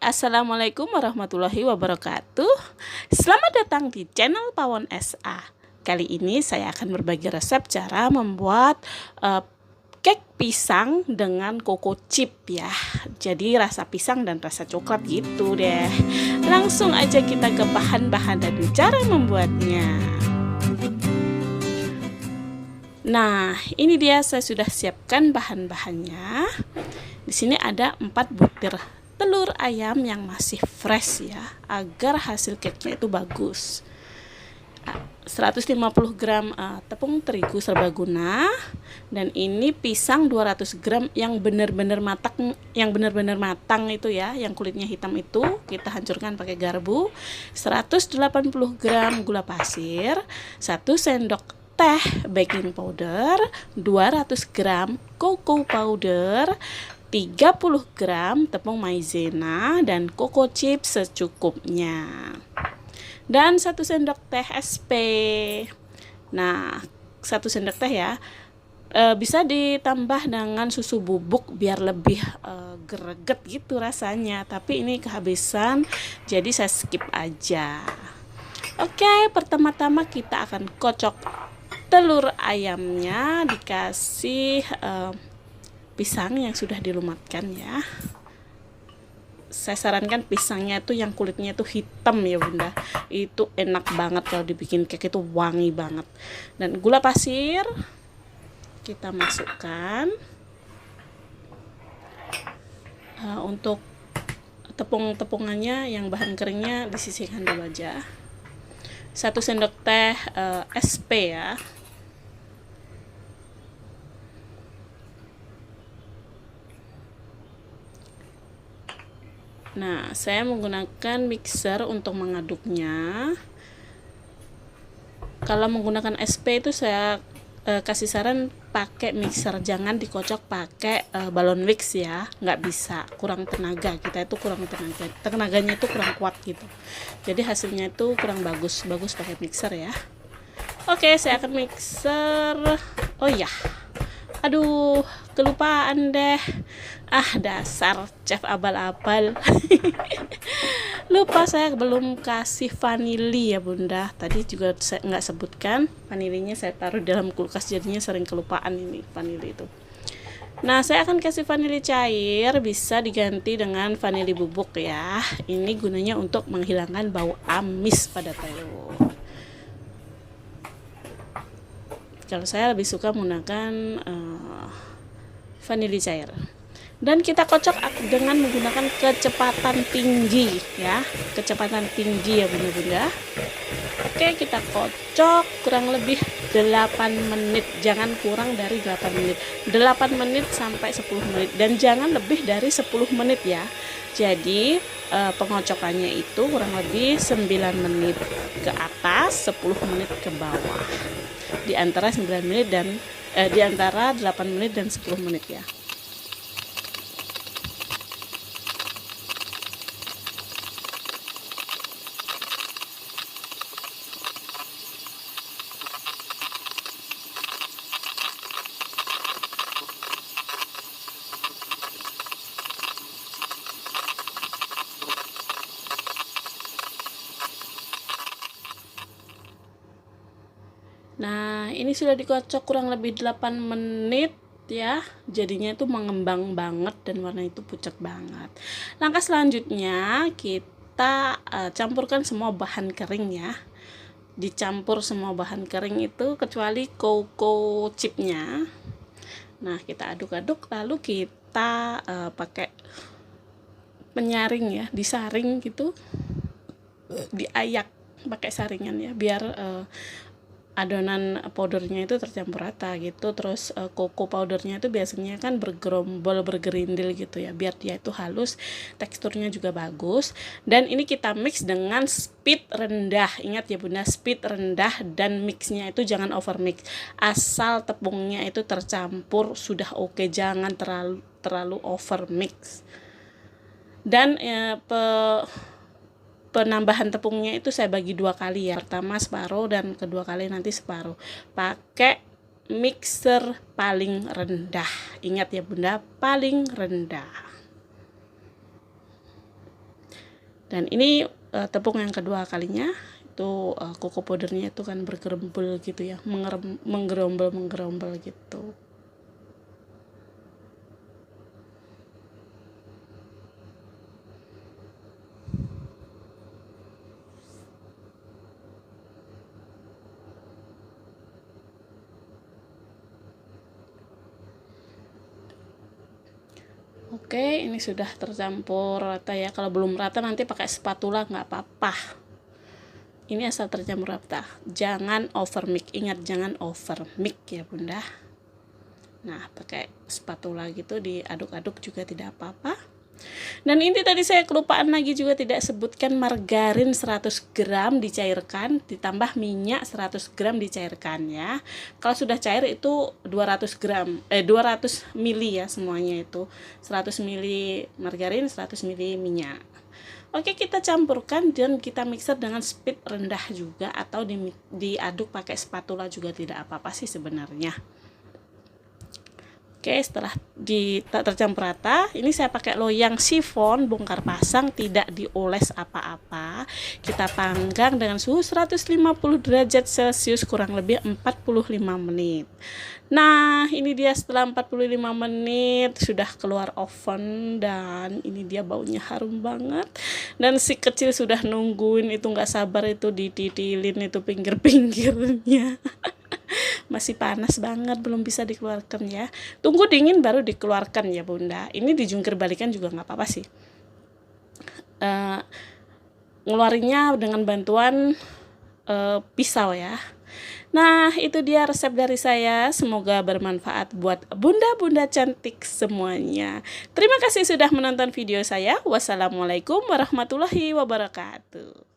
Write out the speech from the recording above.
Assalamualaikum warahmatullahi wabarakatuh. Selamat datang di channel Pawon SA. Kali ini saya akan berbagi resep cara membuat cake pisang dengan koko chip ya. Jadi rasa pisang dan rasa coklat gitu deh. Langsung aja kita ke bahan-bahan dan cara membuatnya. Nah, ini dia, saya sudah siapkan bahan-bahannya. Di sini ada 4 butir telur ayam yang masih fresh ya, agar hasil cake-nya itu bagus. 150 gram tepung terigu serbaguna, dan ini pisang 200 gram yang benar-benar matang itu ya, yang kulitnya hitam itu kita hancurkan pakai garpu. 180 gram gula pasir, 1 sendok teh baking powder, 200 gram cocoa powder, 30 gram tepung maizena, dan koko chip secukupnya, dan 1 sendok teh SP. Nah, 1 sendok teh ya, bisa ditambah dengan susu bubuk biar lebih greget gitu rasanya, tapi ini kehabisan jadi saya skip aja. Oke, pertama-tama kita akan kocok telur ayamnya, dikasih pisang yang sudah dilumatkan ya. Saya sarankan pisangnya itu yang kulitnya itu hitam ya bunda, itu enak banget kalau dibikin cake, itu wangi banget. Dan gula pasir kita masukkan. Untuk tepung-tepungannya yang bahan keringnya disisihkan dulu aja. 1 sendok teh SP ya. Nah, saya menggunakan mixer untuk mengaduknya. Kalau menggunakan SP itu saya kasih saran pakai mixer, jangan dikocok pakai balon wax ya, nggak bisa, kurang tenaga, kita itu kurang tenaganya itu kurang kuat gitu, jadi hasilnya itu kurang bagus pakai mixer ya. Oke, saya akan mixer. Oh ya, aduh, kelupaan deh. Dasar chef abal-abal. Lupa, saya belum kasih vanili ya bunda. Tadi juga saya nggak sebutkan, vanilinya saya taruh dalam kulkas, jadinya sering kelupaan ini vanili itu. Nah, saya akan kasih vanili cair, bisa diganti dengan vanili bubuk ya. Ini gunanya untuk menghilangkan bau amis pada telur. Kalau saya lebih suka menggunakan vanili cair. Dan kita kocok dengan menggunakan kecepatan tinggi ya, kecepatan tinggi ya bunda-bunda. Oke, kita kocok kurang lebih 8 menit, jangan kurang dari 8 menit. 8 menit sampai 10 menit, dan jangan lebih dari 10 menit ya. Jadi pengocokannya itu kurang lebih 9 menit ke atas, 10 menit ke bawah. Di antara 9 menit dan di antara 8 menit dan 10 menit ya. Nah, ini sudah dikocok kurang lebih 8 menit ya. Jadinya itu mengembang banget dan warna itu pucat banget. Langkah selanjutnya kita campurkan semua bahan kering ya. Dicampur semua bahan kering itu kecuali cocoa chipnya. Nah, kita aduk-aduk, lalu kita pakai penyaring ya, disaring gitu, diayak pakai saringan ya, biar adonan powdernya itu tercampur rata gitu. Terus cocoa powdernya itu biasanya kan bergerombol, bergerindil gitu ya, biar dia itu halus, teksturnya juga bagus. Dan ini kita mix dengan speed rendah, ingat ya bunda, speed rendah, dan mixnya itu jangan over mix, asal tepungnya itu tercampur sudah oke, jangan terlalu over mix. Dan penambahan tepungnya itu saya bagi 2 kali ya, pertama separuh dan kedua kali nanti separuh, pakai mixer paling rendah, ingat ya bunda, paling rendah. Dan ini tepung yang kedua kalinya. Itu koko powdernya itu kan bergerombol gitu ya, menggerombol gitu. Oke, ini sudah tercampur rata ya. Kalau belum rata nanti pakai spatula nggak apa-apa. Ini asal tercampur rata. Jangan over mix. Ingat, jangan over mix ya Bunda. Nah, pakai spatula gitu diaduk-aduk juga tidak apa-apa. Dan ini tadi saya kelupaan lagi juga tidak sebutkan, margarin 100 gram dicairkan ditambah minyak 100 gram dicairkan ya. Kalau sudah cair itu 200 mili ya semuanya, itu 100 mili margarin, 100 mili minyak. Oke, kita campurkan dan kita mixer dengan speed rendah juga, atau diaduk pakai spatula juga tidak apa-apa sih sebenarnya. Oke, setelah tercampur rata, ini saya pakai loyang sifon bongkar pasang, tidak dioles apa-apa. Kita panggang dengan suhu 150 derajat Celcius kurang lebih 45 menit. Nah, ini dia setelah 45 menit sudah keluar oven, dan ini dia baunya harum banget. Dan si kecil sudah nungguin itu, nggak sabar itu dititilin itu pinggir-pinggirnya. Masih panas banget, belum bisa dikeluarkan ya. Tunggu dingin baru dikeluarkan ya Bunda. Ini dijungkir balikan juga nggak apa-apa sih. Ngeluarinnya dengan bantuan pisau ya. Nah, itu dia resep dari saya. Semoga bermanfaat buat bunda-bunda cantik semuanya. Terima kasih sudah menonton video saya. Wassalamualaikum warahmatullahi wabarakatuh.